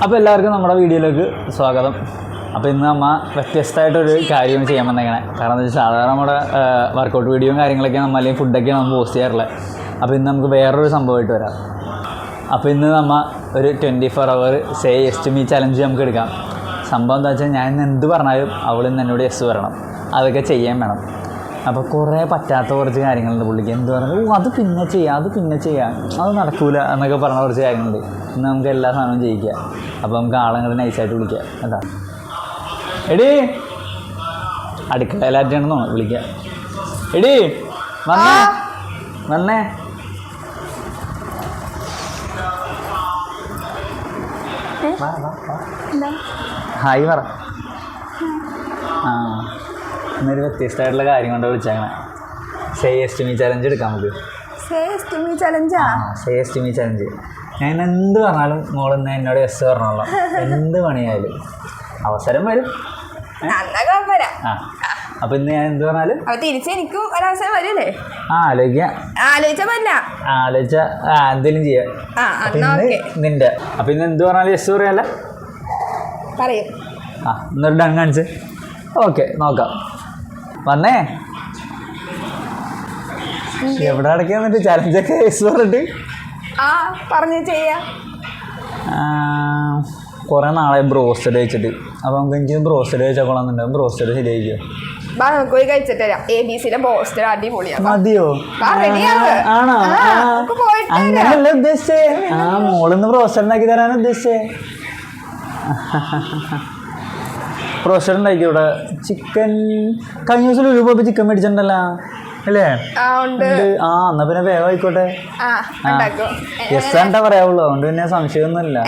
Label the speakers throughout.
Speaker 1: അപ്പോൾ എല്ലാവർക്കും നമ്മുടെ വീഡിയോയിലേക്ക് സ്വാഗതം. അപ്പോൾ ഇന്ന് നമ്മ വ്യത്യസ്തമായിട്ടൊരു കാര്യം ചെയ്യാൻ വന്നേക്കണേ. കാരണം എന്താ വെച്ചാൽ സാധാരണ നമ്മുടെ വർക്കൗട്ട് വീഡിയോയും കാര്യങ്ങളൊക്കെ നമ്മൾ അല്ലെങ്കിൽ ഫുഡൊക്കെ നമ്മൾ പോസ്റ്റ് ചെയ്യാറുള്ളത്. അപ്പോൾ ഇന്ന് നമുക്ക് വേറൊരു സംഭവമായിട്ട് വരാം. അപ്പോൾ ഇന്ന് നമ്മൾ ഒരു 24 hour say yes to me challenge നമുക്ക് എടുക്കാം. സംഭവം എന്താ വെച്ചാൽ ഞാൻ ഇന്ന് എന്ത് പറഞ്ഞാലും അവൾ ഇന്ന് എന്നോട് യെസ് പറയണം, അതൊക്കെ ചെയ്യാൻ വേണം. അപ്പോൾ കുറേ പറ്റാത്ത കുറച്ച് കാര്യങ്ങളുണ്ട് പുള്ളിക്ക്. എന്ത് പറഞ്ഞാൽ അത് പിന്നെ ചെയ്യാം അത് നടക്കൂല എന്നൊക്കെ പറഞ്ഞ കുറച്ച് കാര്യങ്ങളുണ്ട്. ഇന്ന് നമുക്ക് എല്ലാ സാധനവും ചെയ്യിക്കുക. അപ്പോൾ നമുക്ക് ആളെങ്ങനെ നൈസായിട്ട് വിളിക്കുക. എന്താ എടീ അടുക്കളയിലാറ്റാണെന്നോ വിളിക്കുക. എടീ വന്നേ ഹായ് പറ. ഇന്നൊരു വ്യത്യസ്തമായിട്ടുള്ള കാര്യം കൊണ്ട് വിളിച്ചേക്കണേ. Say yes to me challenge എടുക്കാം നമുക്ക്.
Speaker 2: സേ യെസ് ടു മീ ചലഞ്ചാ?
Speaker 1: Say yes to me challenge. ഞാൻ എന്ത് പറഞ്ഞാലും മോളിന്ന് എന്നോട് യെസ് പറഞ്ഞോളാം. എന്ത് പണിയായാലും അവസരം വരും. അപ്പൊ ഇന്ന് ഞാൻ എന്ത് പറഞ്ഞാലും
Speaker 2: തിരിച്ച് എനിക്കും ഒരവസരം വരൂലേ?
Speaker 1: ആലോചിച്ച എന്തെങ്കിലും ചെയ്യാം. നിന്റെ അപ്പൊ ഇന്ന് എന്ത് പറഞ്ഞാലും യെസ് പറയാല്ല
Speaker 2: പറയും.
Speaker 1: ഇന്നൊരു ഡൺ കാണിച്ച്. ഓക്കെ നോക്കാം. വന്നേ എവിടെ അടയ്ക്കാൻ പറ്റും ചലഞ്ചൊക്കെ യെസ് പറഞ്ഞിട്ട്
Speaker 2: പറഞ്ഞു ചെയ്യാം.
Speaker 1: കുറേ നാളെ ബ്രോസ്റ്റഡ് കഴിച്ചിട്ട്. അപ്പോൾ നമുക്ക് എനിക്ക് ബ്രോസ്റ്റഡ് കഴിച്ചോളാന്നുണ്ടാവും. ബ്രോസ്റ്റഡ് ശരിയായിരിക്കും.
Speaker 2: പോയി കഴിച്ചിട്ട് അടിപൊളിയാണ്.
Speaker 1: മതിയോ? ആണോ? അങ്ങനെയല്ല ഉദ്ദേശിച്ചേ. മോളിന്ന് ബ്രോസ്റ്റഡ് ഉണ്ടാക്കി തരാനാണ് ഉദ്ദേശിച്ചേ. ബ്രോസ്റ്റഡ് ഉണ്ടാക്കി ഇവിടെ. ചിക്കൻ കഴിഞ്ഞ ദിവസം ഒരു പോയപ്പോൾ ചിക്കൻ മേടിച്ചിട്ടുണ്ടല്ലോ അല്ലേ? എന്നാ പിന്നെ വേഗം ആയിക്കോട്ടെ. യെസ് എന്താ പറയാവുള്ളൂ. അതുകൊണ്ട് പിന്നെ സംശയമൊന്നുമില്ല.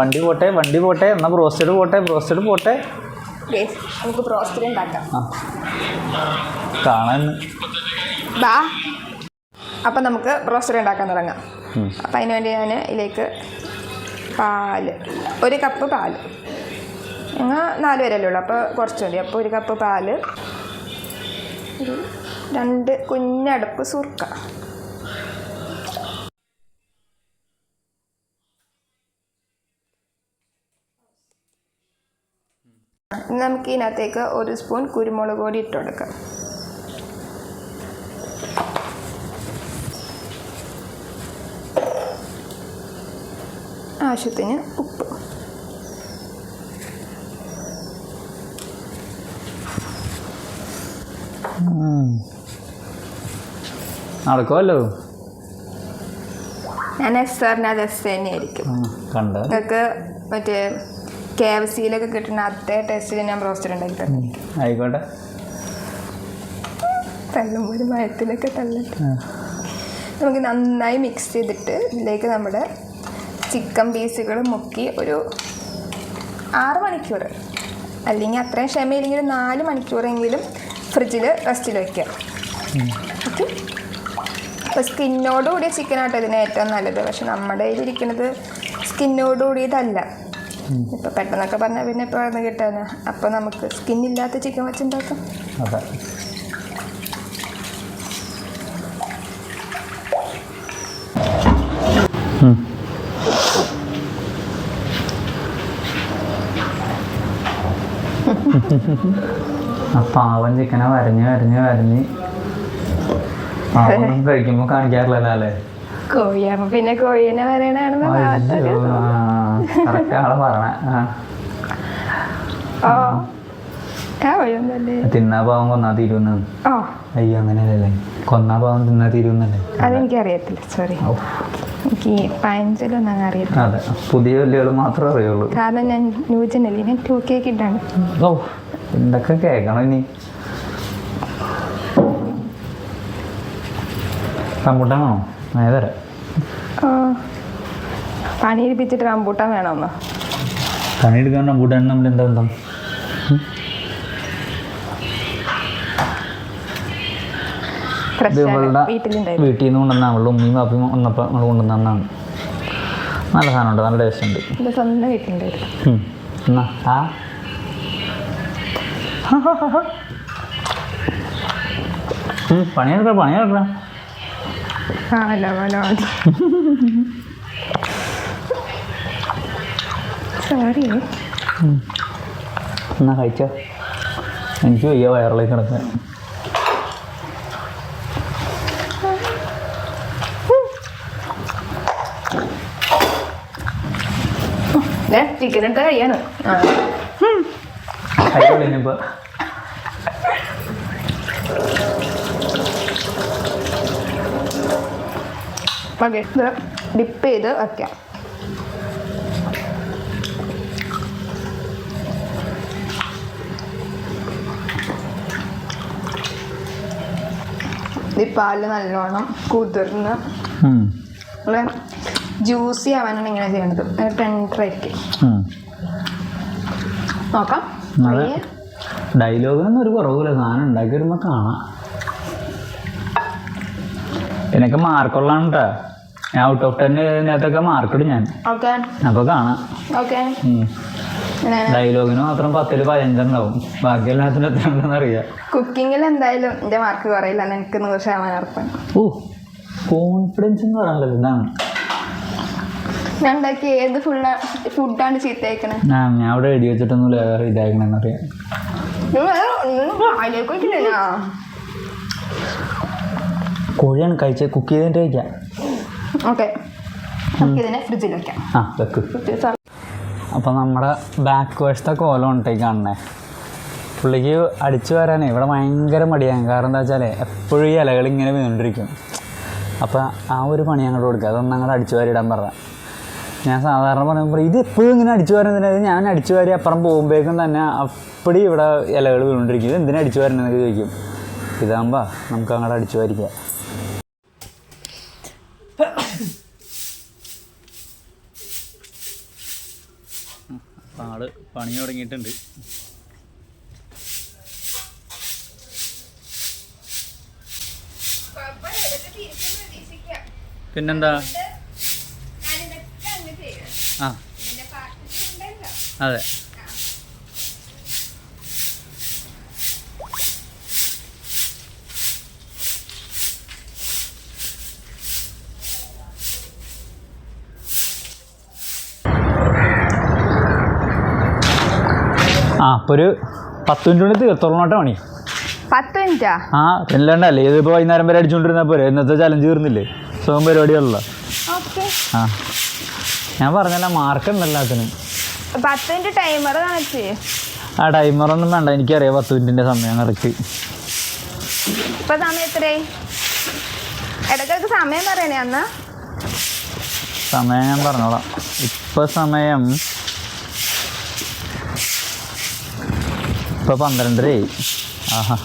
Speaker 1: വണ്ടി പോട്ടെ എന്നാ ബ്രോസ്റ്റഡ് പോട്ടെ. കാണാൻ
Speaker 2: അപ്പം നമുക്ക് ബ്രോസ്റ്റഡ് ഉണ്ടാക്കാൻ തുടങ്ങാം. അപ്പം അതിന് വേണ്ടി ഞാൻ ഇതിലേക്ക് പാല്, 1 കപ്പ് പാല്. ഞങ്ങൾ 4 പേരല്ലേ ഉള്ളൂ, അപ്പോൾ കുറച്ച് മതി. അപ്പോൾ 1 കപ്പ് പാല്, 2 കുഞ്ഞടപ്പ് സുർക്ക, നമുക്ക് ഇതിനകത്തേക്ക് 1 സ്പൂൺ കുരുമുളക് പൊടി ഇട്ട് കൊടുക്കാം. ആവശ്യത്തിന് ഉപ്പ്.
Speaker 1: നടക്കുമല്ലോ.
Speaker 2: ഞാൻ എസ് പറഞ്ഞാൽ എസ് തന്നെയായിരിക്കും. നിങ്ങൾക്ക് മറ്റേ KFCയിലൊക്കെ കിട്ടുന്ന അതേ ടേസ്റ്റിൽ ഞാൻ ബ്രോസ്റ്റഡ് ഉണ്ടാക്കി തന്നെ
Speaker 1: ആയിക്കോട്ടെ.
Speaker 2: തള്ളുമ്പോൾ മയത്തിലൊക്കെ തള്ളിട്ട് നമുക്ക് നന്നായി മിക്സ് ചെയ്തിട്ട് ഇതിലേക്ക് നമ്മുടെ ചിക്കൻ പീസുകൾ മുക്കി ഒരു 6 മണിക്കൂർ, അല്ലെങ്കിൽ അത്രയും ക്ഷമയില്ലെങ്കിൽ 4 മണിക്കൂറെങ്കിലും ഫ്രിഡ്ജിൽ റെസ്റ്റിൽ വയ്ക്കുക. ഓക്കെ. അപ്പോൾ സ്കിന്നോടുകൂടിയ ചിക്കനാട്ടോ ഇതിന് ഏറ്റവും നല്ലത്. പക്ഷെ നമ്മുടെ കയ്യിലിരിക്കുന്നത് സ്കിന്നോടുകൂടിയതല്ല. ഇപ്പോൾ പെട്ടെന്നൊക്കെ പറഞ്ഞാൽ പിന്നെ ഇപ്പോൾ അവിടെ കിട്ടാനാ. അപ്പോൾ നമുക്ക് സ്കിന്നില്ലാത്ത ചിക്കൻ വെച്ചുണ്ടാക്കാം.
Speaker 1: പാവം ചിക്കനെ വരഞ്ഞ് കഴിക്കുമ്പോൾ കാണിക്കാറില്ലല്ലോ അല്ലേ?
Speaker 2: കോഴിയാകുമ്പോൾ പിന്നെ കോഴീനെ വരണമെന്ന്
Speaker 1: തിന്നാ പാവം കൊന്നാ തീരുന്ന്. അയ്യോ അങ്ങനെയല്ലേ? കൊന്നാ പാവം തിന്നാ തീരുന്നല്ലേ?
Speaker 2: അതെനിക്കറിയത്തില്ല, സോറി. എനിക്ക് പഴഞ്ചൊല്ലൊന്നും അറിയത്തില്ല.
Speaker 1: അതെ, പുതിയ വലിയ മാത്രമേ അറിയുള്ളൂ.
Speaker 2: കാരണം ഞാൻ ന്യൂജനല്ലേ, ഞാൻ 2K കിട്ടാണ്.
Speaker 1: എന്തൊക്കെ കേൾക്കണം ഇനി. റംബൂട്ടാൻ വേണോ? തരാം.
Speaker 2: പണിയെടുപ്പിച്ചിട്ട് റംബൂട്ടാൻ വേണമെന്നോ?
Speaker 1: പണിയെടുക്കാൻ റംബൂട്ടാൻ നമ്മൾ എന്താ ബന്ധം? വീട്ടിൽ നിന്ന് കൊണ്ടുവന്ന അവളുടെ ഉമ്മയും പാപ്പയും വന്നപ്പോൾ നമ്മൾ കൊണ്ടുവന്നാണ്. നല്ല സാധനമുണ്ട്, നല്ല ടേസ്റ്റ് ഉണ്ട്.
Speaker 2: സ്വന്തം വീട്ടിലുണ്ടായിരുന്നു.
Speaker 1: എന്നാ പണിയെടുക്കാം.
Speaker 2: സോറി.
Speaker 1: എന്നാ കഴിച്ചോ, എനിക്ക് വയ്യ വയറിലേക്ക് കിടക്കാൻ.
Speaker 2: ചിക്കൻ എടുത്ത് കഴിയാണ്.
Speaker 1: കഴിച്ചോളൂ ഇനിയിപ്പോൾ.
Speaker 2: ഓക്കെ, ഇത് ഡിപ്പ് ചെയ്ത് വയ്ക്കാം. ഈ പാല് നല്ലോണം കുതിർന്ന് ജ്യൂസി ആവാനാണ് ഇങ്ങനെ ചെയ്യണത്. ടെൻഡറായിരിക്കും. നോക്കാം.
Speaker 1: ഡയലോഗിനൊന്നും ഒരു കുറവില്ല, സാധനം ഉണ്ടാക്കി വരുമ്പോൾ കാണാം. എനിക്ക് മാർക്കുള്ളതാണ് കേട്ടോ. ഞാൻ ഔട്ട് ഓഫ് 10 ഇതിനകത്തൊക്കെ മാർക്കിടും ഞാൻ.
Speaker 2: ഓക്കെ,
Speaker 1: അപ്പോൾ കാണാം.
Speaker 2: ഓക്കെ.
Speaker 1: ഡയലോഗിന് മാത്രം 10-ൽ 15 ഉണ്ടാവും, ബാക്കി എല്ലാത്തിനും എത്ര ഉണ്ടെന്ന് അറിയാം.
Speaker 2: കുക്കിങ്ങിൽ എന്തായാലും എൻ്റെ മാർക്ക് കുറയില്ല, എനിക്ക് 100% ഉറപ്പാണ്.
Speaker 1: ഓ, കോൺഫിഡൻസ് എന്ന് പറയാനുള്ളത് എന്താണ്?
Speaker 2: ഞാൻ ഉണ്ടാക്കി ഏത് ഫുഡാണ് ചീത്തയക്കണേ?
Speaker 1: ഞാൻ അവിടെ എഴുതി വെച്ചിട്ടൊന്നുമില്ല ഇതാക്കണെന്നറിയാം. കോഴിയാണ് കഴിച്ച് കുക്ക് ചെയ്തിട്ട് കഴിക്കാം.
Speaker 2: ഓക്കെ, ഇതിനെ ഫ്രിഡ്ജിൽ വെക്കാം.
Speaker 1: ആ, വെക്ക്. അപ്പം നമ്മുടെ ബാക്ക് വശത്തെ കോലം ഉണ്ടേ കാണണേ. പുള്ളിക്ക് അടിച്ചു വരാനേ ഇവിടെ ഭയങ്കര മടിയാണ്. കാരണം എന്താ വെച്ചാൽ എപ്പോഴും ഈ ഇലകൾ ഇങ്ങനെ വീണ്ടിരിക്കും. അപ്പോൾ ആ ഒരു പണി അങ്ങോട്ട് കൊടുക്കുക. അതൊന്നും അങ്ങോട്ട് അടിച്ചു വാരിയിടാൻ പറഞ്ഞാൽ ഞാൻ സാധാരണ പറയുമ്പോൾ ഇത് എപ്പോഴും ഇങ്ങനെ അടിച്ചു വരുന്നതിന് ഞാൻ അടിച്ചു വാരി അപ്പുറം പോകുമ്പോഴേക്കും തന്നെ അപ്പടി ഇവിടെ ഇലകൾ വീണ്ടിരിക്കും. ഇത് എന്തിനാ അടിച്ചു വരുന്നതെന്നൊക്കെ ചോദിക്കും. ഇതാകുമ്പോൾ നമുക്ക് അങ്ങോട്ട് അടിച്ചു വാരിക്കാം. ആള് പണി തുടങ്ങിയിട്ടുണ്ട്. പിന്നെന്താ? ആ, അതെ. ആ, അപ്പോൾ ഒരു 10 മിനിറ്റ് കൊണ്ട് തീർത്തോളണോട്ടോ പണി.
Speaker 2: 10 മിനിറ്റാ? ആ,
Speaker 1: പിന്നല്ലേ ഇതിപ്പോൾ വൈകുന്നേരം വരെ അടിച്ചുകൊണ്ടിരുന്നാൽ പോരെ. ഇന്നത്തെ ചലഞ്ച് തീർന്നില്ലേ? സ്വയം പരിപാടിയല്ല. ആ, ഞാൻ പറഞ്ഞല്ല, മാർക്ക് ഉണ്ടല്ലോ അതിനും.
Speaker 2: 10 മിനിറ്റ് ടൈമർ കാണിച്ച്.
Speaker 1: ആ, ടൈമറൊന്നും വേണ്ട, എനിക്കറിയാം 10 മിനിറ്റിൻ്റെ സമയം കറക്റ്റ്.
Speaker 2: ഇപ്പം സമയം എത്രയായി? ഇടയ്ക്കിടയ്ക്ക് സമയം പറയണേ. അന്ന്
Speaker 1: സമയം ഞാൻ പറഞ്ഞോളാം. ഇപ്പം സമയം ഇപ്പോൾ 12:30. ആഹാ,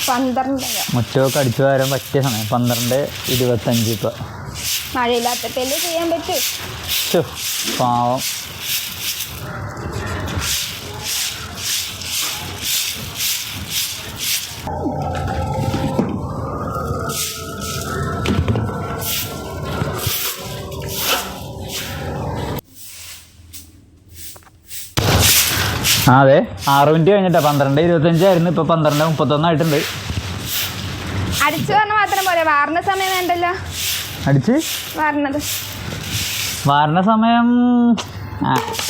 Speaker 2: 12.
Speaker 1: മുറ്റമൊക്കെ അടിച്ചു വരാൻ പറ്റിയ സമയം 12:25. ഇപ്പം
Speaker 2: മഴയില്ലാത്തല്ലേ ചെയ്യാൻ പറ്റും.
Speaker 1: പാവം. അതെ, 6 മിനിറ്റ് കഴിഞ്ഞിട്ടാ. 12:25 ഇപ്പൊ 12:31 ആയിട്ടുണ്ട്.
Speaker 2: അടിച്ചു പറഞ്ഞ മാത്രം പോലെ വാർന്ന സമയം വേണ്ടല്ലോ.
Speaker 1: അടിച്ച് വാരണ സമയം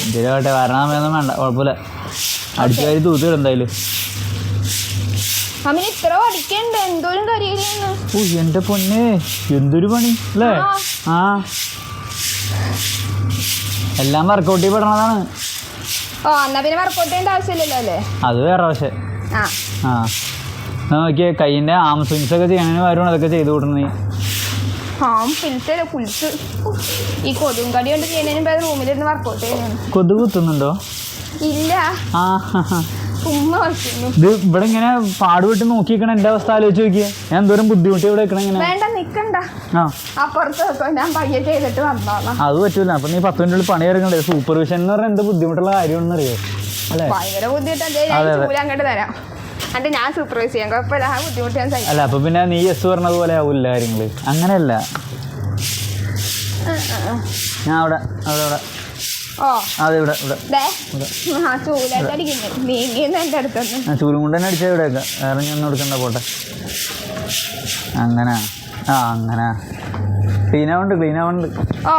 Speaker 1: ഇതിലോട്ടെ വാരണ സമയമൊന്നും വേണ്ട, കുഴപ്പമില്ല. അടിച്ചു കയറി തൂത്തിടും എന്തായാലും.
Speaker 2: ഇത്ര അടിക്കണ്ട, എന്തോരം കരിയില്ലെന്ന്.
Speaker 1: ഓ എൻ്റെ പൊന്നെ, എന്തൊരു പണി അല്ലേ? ആ, എല്ലാം വർക്കൗട്ട് ചെയ്ത് പെടണതാണ്.
Speaker 2: ഓ, എന്നാ പിന്നെ വർക്കൗട്ട് ചെയ്യേണ്ട ആവശ്യമില്ലല്ലോ അല്ലേ? അത്
Speaker 1: വേറെ പക്ഷേ. ആ, നോക്കിയേ, കൈയിൻ്റെ ആം സ്വിങ്സ് ഒക്കെ ചെയ്യണതിന് പകരമാണ് അതൊക്കെ ചെയ്ത് കൂട്ടുന്നത്. ഈ കൊതുകും കടി കൊണ്ട് ചെയ്യുന്നതിന് റൂമിലിരുന്ന് വർക്കൗട്ട് ചെയ്യുന്നു. കൊതുക് കുത്തുന്നുണ്ടോ? ഇല്ല. ആ, ഇത് ഇവിടെ ഇങ്ങനെ പാടുപെട്ട് നോക്കിക്കണ എൻ്റെ അവസ്ഥ ആലോചിച്ച് നോക്കിയാ. ഞാൻ എന്തോരം ബുദ്ധിമുട്ടി ഇവിടെ വെക്കണം. ഇങ്ങനെ വേണ്ട, നിക്കണ്ട, അപ്പുറത്ത് ഞാൻ പയ്യെ ചെയ്തിട്ട് വന്നോളാം. അത് പറ്റൂല. അപ്പൊ നീ 10 മിനിറ്റ് പണി ഇറങ്ങണ്ടേ? സൂപ്പർവിഷൻ എന്ന് പറഞ്ഞാൽ എന്ത് ബുദ്ധിമുട്ടുള്ള കാര്യമാണെന്ന് അറിയോ? അല്ലേ? ഭയങ്കര ബുദ്ധിമുട്ട്. അങ്ങോട്ട് തരാം. എന്നിട്ട് ഞാൻ സൂപ്പർവൈസ് ചെയ്യാം, കുഴപ്പമില്ല. ആ ബുദ്ധിമുട്ട് ഞാൻ സഹിക്കും. അല്ല, അപ്പൊ പിന്നെ നീ യെസ് പറഞ്ഞതുപോലെ ആവൂല്ല കാര്യങ്ങള്. അങ്ങനെയല്ല. ഞാൻ അവിടെ അവിടെ അവിടെ അതെ, ഇവിടെ ചൂലും കൊണ്ട് തന്നെ അടിച്ചാൽ ഇവിടെയൊക്കെ ഇറങ്ങി ഒന്നും എടുക്കണ്ട, പോട്ടെ. അങ്ങനെ. ആ, അങ്ങനെ ക്ലീൻ ആവുന്നുണ്ട്. ആ,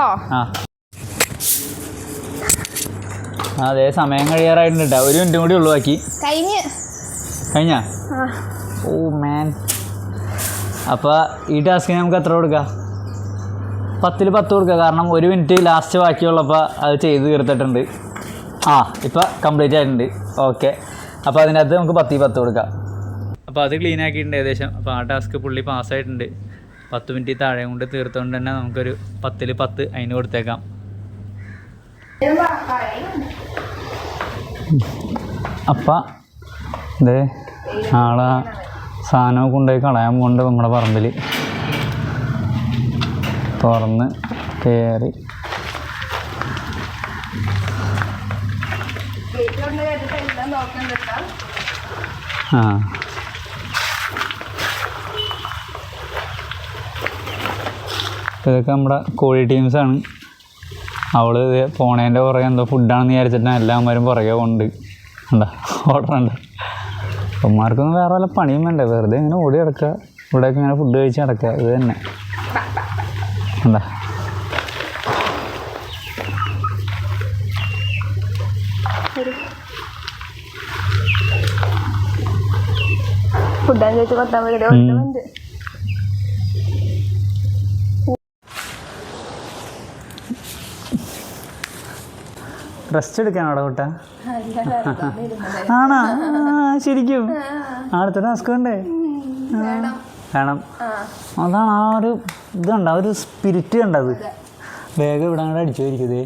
Speaker 1: അതെ സമയം കഴിയാറായിട്ടുണ്ട് കേട്ടോ. 1 മിനിറ്റും കൂടി ഉള്ളു ബാക്കി. കഴിഞ്ഞാ? ഓ മാൻ. അപ്പോൾ ഈ ടാസ്കിന് നമുക്ക് എത്ര കൊടുക്കാം? 10-ൽ 10 കൊടുക്കുക. കാരണം 1 മിനിറ്റ് ലാസ്റ്റ് ബാക്കിയുള്ളപ്പോൾ അത് ചെയ്ത് തീർത്തിട്ടുണ്ട്. ഇപ്പോൾ കംപ്ലീറ്റ് ആയിട്ടുണ്ട്. ഓക്കെ, അപ്പോൾ അതിനകത്ത് നമുക്ക് 10-ൽ 10 കൊടുക്കാം. അപ്പോൾ അത് ക്ലീൻ ആക്കിയിട്ടുണ്ട് ഏകദേശം. അപ്പോൾ ആ ടാസ്ക് പുള്ളി പാസ്സായിട്ടുണ്ട്. 10 മിനിറ്റ് താഴെ കൊണ്ട് തീർത്തുകൊണ്ട് തന്നെ നമുക്കൊരു 10-ൽ 10 അതിന് കൊടുത്തേക്കാം. അപ്പം ഇത് ആളെ സാധനമൊക്കെ കൊണ്ടുപോയി കളയാൻ പോകുന്നുണ്ട്. നമ്മുടെ പറമ്പിൽ തുറന്ന് കയറി ഇതൊക്കെ നമ്മുടെ കോഴി ടീംസാണ്. അവള് പോണേൻ്റെ പുറകെ എന്തോ ഫുഡാണെന്ന് വിചാരിച്ചിട്ടാണ് എല്ലാവരും പുറകെ കൊണ്ട് ഓർഡർ ഉണ്ട്. അമ്മമാർക്കൊന്നും വേറെ വല്ല പണിയും വേണ്ടേ, വെറുതെ ഇങ്ങനെ ഓടി കിടക്കുക, ഇവിടെയൊക്കെ ഇങ്ങനെ ഫുഡ് കഴിച്ച് കിടക്കുക. ഇത് തന്നെ എന്താ റെസ്റ്റ് എടുക്കാനോടെ കൂട്ടാ? ആണോ? ശരിക്കും അടുത്ത ടാസ്ക് വേണ്ടേ? വേണം. അതാണ് ആ ഒരു ഇതുണ്ട്, ആ ഒരു സ്പിരിറ്റ് കണ്ടത്. വേഗം ഇവിടെ അങ്ങോട്ട് അടിച്ചു പോയിരിക്കുന്നേ.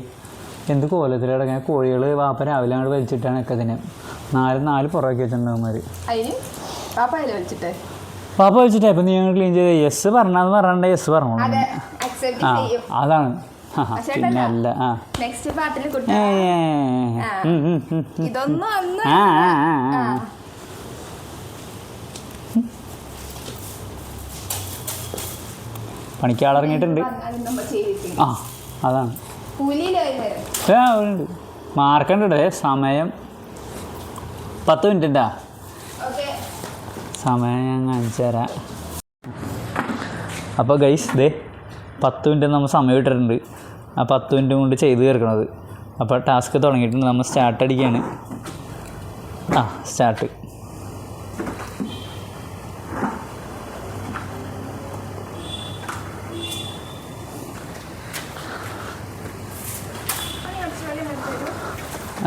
Speaker 1: എന്ത് കോലത്തിലടങ്ങാൻ കോഴികൾ വാപ്പ രാവിലെ അങ്ങോട്ട് വലിച്ചിട്ടാണ് ഒക്കെ നാല് പുറകെ വെച്ചിട്ടുണ്ടാകുമാർ. പാപ്പ വലിച്ചിട്ടേ ഇപ്പം നീ ക്ലീൻ ചെയ്ത് യെസ് പറഞ്ഞാന്ന് പറഞ്ഞ യെസ് പറഞ്ഞോളൂ. അതാണ്. പിന്നെ അല്ല പണിക്കാളിറങ്ങിയിട്ടുണ്ട്. അതാണ് മാർക്കണ്ട്. സമയം 10 മിനിറ്റാ. സമയം ഞാൻ കാണിച്ചു തരാം. അപ്പോൾ ഗൈസ് 10 മിനിറ്റ് നമ്മൾ സമയം ഇട്ടിട്ടുണ്ട്. ആ 10 മിനിറ്റും കൊണ്ട് ചെയ്ത് തീർക്കണത്. അപ്പോൾ ടാസ്ക് തുടങ്ങിയിട്ടുണ്ട്. നമ്മൾ സ്റ്റാർട്ട് അടിക്കുകയാണ്. സ്റ്റാർട്ട്.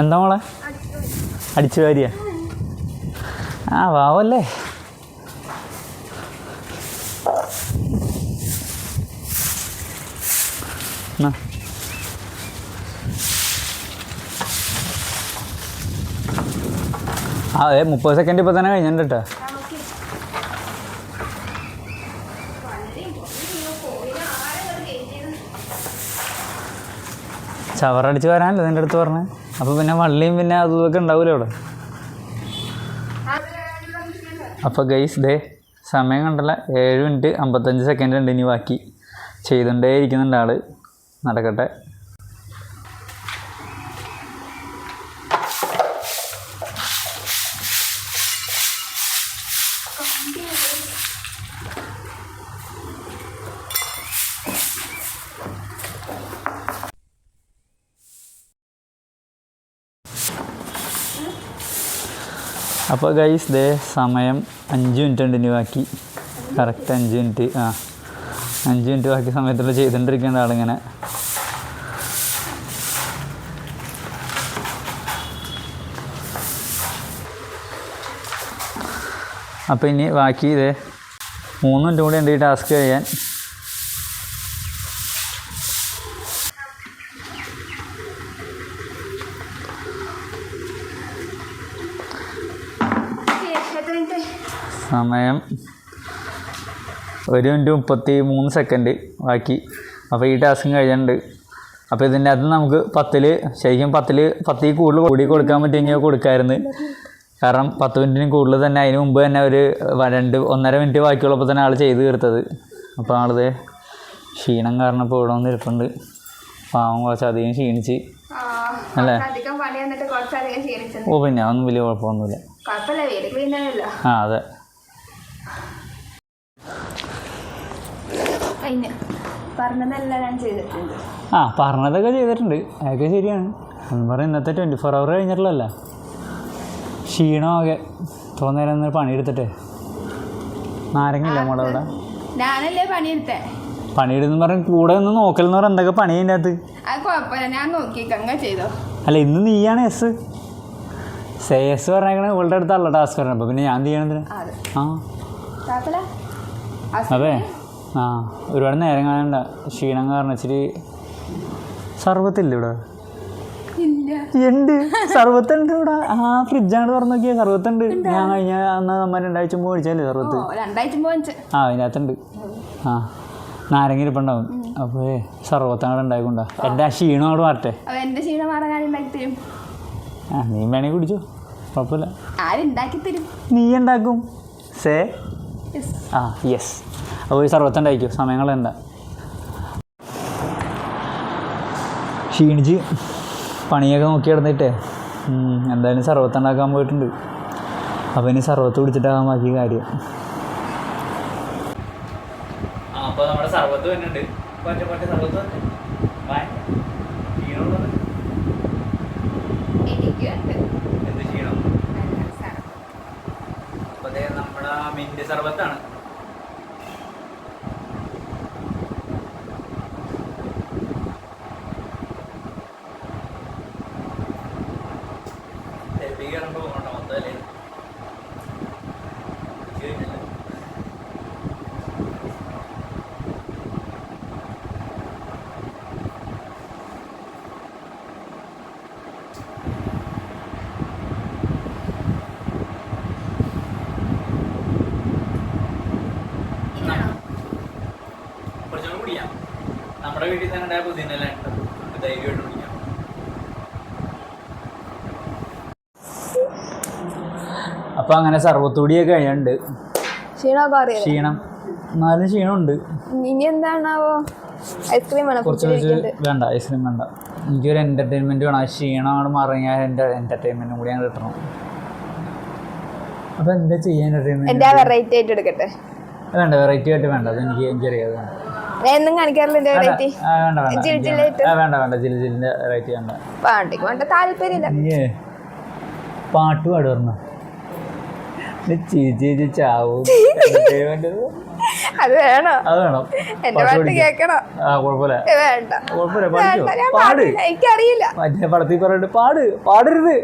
Speaker 1: എന്താ മോളെ? അടിച്ചു വാരിയ? വാവല്ലേ. അതെ 30 സെക്കൻഡ് ഇപ്പോൾ തന്നെ കഴിഞ്ഞിട്ടുണ്ട് കേട്ടോ. ചവറടിച്ച് വരാനല്ലോ നിൻ്റെ അടുത്ത് പറഞ്ഞേ. അപ്പോൾ പിന്നെ വള്ളിയും പിന്നെ അതും ഇതൊക്കെ ഉണ്ടാവില്ല അവിടെ. അപ്പോൾ ഗൈസ് സമയം കണ്ടല്ല, 7 മിനിറ്റ് 55 സെക്കൻഡ് ഉണ്ട് ഇനി ബാക്കി. ചെയ്തുകൊണ്ടേ ഇരിക്കുന്നുണ്ട് ആൾ. നടക്കട്ടെ. അപ്പോൾ ഗൈസ് സമയം 5 മിനിറ്റ് ഉണ്ട് ഇനി ബാക്കി. Correct 5 minute. 5 മിനിറ്റ് ബാക്കി സമയത്തുള്ള ചെയ്തുകൊണ്ടിരിക്കേണ്ട ആളിങ്ങനെ. അപ്പോൾ ഇനി ബാക്കി 3 മിനിറ്റ് കൂടി ഉണ്ട് ഈ ടാസ്ക് കഴിയാൻ. സമയം 1 മിനിറ്റ് 33 സെക്കൻഡ് ബാക്കി. അപ്പോൾ ഈ ടാസ്കും കഴിയുന്നുണ്ട്. അപ്പോൾ ഇതിൻ്റെ അകത്ത് നമുക്ക് 10-ൽ ശരിക്കും 10-ൽ കൂടുതൽ കൂടി കൊടുക്കാൻ പറ്റുമെങ്കിൽ കൊടുക്കാമായിരുന്നു. കാരണം 10 മിനിറ്റിന് കൂടുതൽ തന്നെ അതിന് മുമ്പ് തന്നെ ഒരു 1.5 മിനിറ്റ് ബാക്കിയുള്ളപ്പോൾ തന്നെ ആൾ ചെയ്ത് തീർത്തത്. അപ്പോൾ ആളത് ക്ഷീണം കാരണം ഇപ്പോൾ ഇവിടെ വന്ന് ഇരിപ്പുണ്ട്. പാവം കുറച്ചധികം ക്ഷീണിച്ച് അല്ലേ? ഓ പിന്നെ അതൊന്നും വലിയ കുഴപ്പമൊന്നുമില്ല. അതെ.
Speaker 2: പറഞ്ഞതെല്ലാം ഞാൻ ചെയ്തിട്ടുണ്ട്.
Speaker 1: ആ പറഞ്ഞതൊക്കെ ചെയ്തിട്ടുണ്ട്, അതൊക്കെ ശരിയാണ്. എന്ന് പറഞ്ഞാൽ ഇന്നത്തെ 24 hour കഴിഞ്ഞിട്ടുള്ളതല്ല, ക്ഷീണമൊക്കെ തോന്നേരം ഒന്ന് പണിയെടുത്തിട്ടേ. നാരങ്ങില്ല മോളെ അവിടെ?
Speaker 2: ഞാനല്ലേ പണിയെടുത്തേ.
Speaker 1: പണിയെടുത്തെന്ന് പറഞ്ഞാൽ കൂടെ ഒന്ന് നോക്കലെന്ന് പറഞ്ഞാൽ എന്തൊക്കെ പണിയതിൻ്റെ അകത്ത്?
Speaker 2: അത് കുഴപ്പമില്ല, ഞാൻ നോക്കിക്കങ്ങ ചെയ്തോ.
Speaker 1: അല്ല ഇന്ന് നീയാണ് എസ് പറഞ്ഞേക്കണേ, ഇവളുടെ അടുത്തല്ല ടാസ്ക് പറഞ്ഞത്. അപ്പോൾ പിന്നെ ഞാൻ ചെയ്യണതിന് അതെ. ആ ഒരുപാട് നേരം കാണണ്ട, ക്ഷീണം കാരണം ഇച്ചിരി. സർബത്തില്ല ഇവിടെ? ഉണ്ട്, സർബത്തുണ്ട് ഇവിടെ. ആ ഫ്രിഡ്ജാണ് തുറന്നു നോക്കിയാൽ സർബത്തുണ്ട്. ഞാൻ കഴിഞ്ഞ അന്ന് നമ്മൾ 2 ആഴ്ച മുമ്പ് മേടിച്ചാലേ സർബത്ത്. ആ അതിനകത്തുണ്ട്. ആ നാരങ്ങ ഇരിപ്പുണ്ടാവും. അപ്പോൾ സർബത്തങ്ങോട്ട് ഉണ്ടായിക്കൊണ്ടാ. എൻ്റെ ആ ക്ഷീണം അങ്ങോട്ട് മാറട്ടെ. ആ നീ വേണമെങ്കിൽ കുടിച്ചോ, കുഴപ്പമില്ല. നീ ഉണ്ടാക്കും സേ. ആ യെസ്. അപ്പോൾ ഈ സർബത്ത് ഉണ്ടായിരിക്കും, സമയങ്ങൾ എന്താ ക്ഷീണിച്ച് പണിയൊക്കെ നോക്കി കിടന്നിട്ടേ എന്തായാലും സർബത്ത് ഉണ്ടാക്കാൻ പോയിട്ടുണ്ട്. അപ്പോൾ ഇനി സർബത്ത് കുടിച്ചിട്ടാകാൻ ബാക്കി കാര്യം. അപ്പോൾ നമ്മുടെ സർബത്ത് വരുന്നുണ്ട്. സർബത്ത് എന്ത് ക്ഷീണം? അപ്പോൾ അതേ നമ്മുടെ മിൻറ്റ് സർബത്താണ്. കുറച്ചുകൂടി കുടിക്കാം. നമ്മുടെ വീട്ടിൽ തന്നെ ഉണ്ടായ പുതിനെല്ലാം ധൈര്യമായിട്ട് കുടിക്കാം. അപ്പോൾ അങ്ങനെ സർവത്തൂടിയൊക്കെ കഴിഞ്ഞിട്ടുണ്ട്. ക്ഷീണം, എന്നാലും ക്ഷീണമുണ്ട്.
Speaker 2: ഇനി എന്താണാവോ? ഐസ്ക്രീം
Speaker 1: കുറച്ച് വേണ്ട, ഐസ്ക്രീം വേണ്ട. എനിക്കൊരു എൻ്റർടൈൻമെൻറ്റ് വേണം. ആ ക്ഷീണം അങ്ങോട്ട് മറിഞ്ഞാൽ എൻ്റെ എൻ്റർടൈൻമെൻറ്റും കൂടി അങ്ങ് കിട്ടണം. അപ്പോൾ എന്താ ചെയ്യാൻ
Speaker 2: എൻ്റർടൈൻമെൻറ്റ്? വെറൈറ്റി ആയിട്ട് എടുക്കട്ടെ?
Speaker 1: വേണ്ട, വെറൈറ്റി ആയിട്ട് വേണ്ട. അത് എനിക്കറിയാതെ
Speaker 2: എന്നും കാണിക്കാറില്ല വെറൈറ്റി.
Speaker 1: വേണ്ട ജില്ലിൻ്റെ വെറൈറ്റി വേണ്ട.
Speaker 2: പാട്ടിക്ക് വേണ്ട താല്പര്യമില്ല.
Speaker 1: പാട്ട് പാട് പറഞ്ഞ ചേച്ചി ചാവും.
Speaker 2: അത് വേണോ?
Speaker 1: അത് വേണം.
Speaker 2: എന്റെ പാട്ട് കേൾക്കണോ?
Speaker 1: ആ കുഴപ്പമില്ല,
Speaker 2: വേണ്ട
Speaker 1: കുഴപ്പമില്ല. പാട്.
Speaker 2: എനിക്കറിയില്ല.
Speaker 1: മറ്റേ പടത്തിൽ പറഞ്ഞിട്ട് പാടരുത്.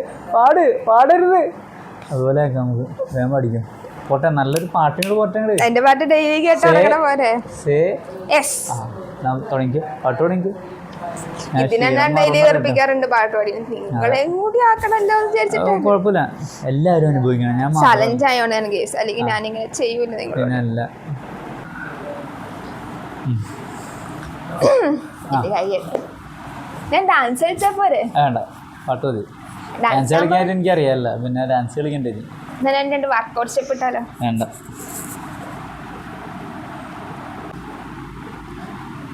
Speaker 1: അതുപോലെ ആക്കാം നമുക്ക്. വേഗം പഠിക്കും. പോട്ടെ, നല്ലൊരു പാട്ടുകൾ പോട്ടെ.
Speaker 2: എന്റെ പാട്ട് ഡെയിലി കേട്ടോ പോരെ?
Speaker 1: തുടങ്ങിക്കോ, പാട്ട് തുടങ്ങിക്കോ.
Speaker 2: ഇതിനെല്ലാം ഡെയിലി വെറുപ്പിക്കാറുണ്ട് പാട്ട് പാടി. നിങ്ങളെയും കൂടി ആക്കണല്ലോ വിചാരിച്ചിട്ട്.
Speaker 1: കുഴപ്പമില്ല, എല്ലാവരും അനുഭവിക്കണം. ഞാൻ
Speaker 2: ചലഞ്ച് ആയോണ്ടാണ് കേസ്, അല്ലെങ്കിൽ ഞാനിങ്ങനെ ചെയ്യൂല.
Speaker 1: നിങ്ങളല്ല
Speaker 2: ഞാൻ ഡാൻസ് കളിച്ചാ പോരെ?
Speaker 1: വേണ്ട, പാട്ട് മതി. ഡാൻസ് കളിക്കാനായിട്ട് എനിക്കറിയാമല്ല, പിന്നെ ഡാൻസ് കളിക്കണ്ടേ?
Speaker 2: ഞാൻ 2 വർക്കൗട്ട് സ്റ്റെപ്പ് ഇട്ടാലോ?
Speaker 1: വേണ്ട.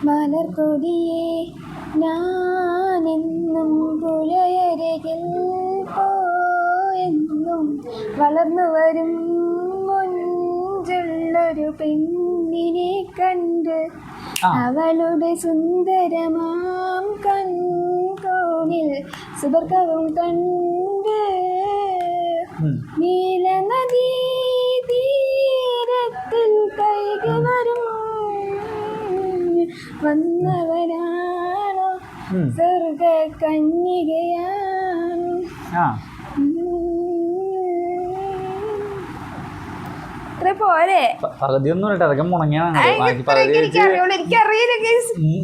Speaker 2: മലർകൊടിയേ ഞാനെന്നും പുഴയരികിൽ പോയെന്നും വളർന്നു വരും മുഞ്ചുള്ളൊരു പെണ്ണിനെ കണ്ട് അവളുടെ സുന്ദരമാം കൺകോണിൽ സുബർക്കവും കണ്ട് നീലനദീ തീരത്തിൽ കൈകി വരും വന്നവരാണോ സ്വർഗ കന്യകയാണ്. പോരെ
Speaker 1: പകുതിയൊന്നും ഇല്ല, അതൊക്കെ മുണങ്ങിയാണ്.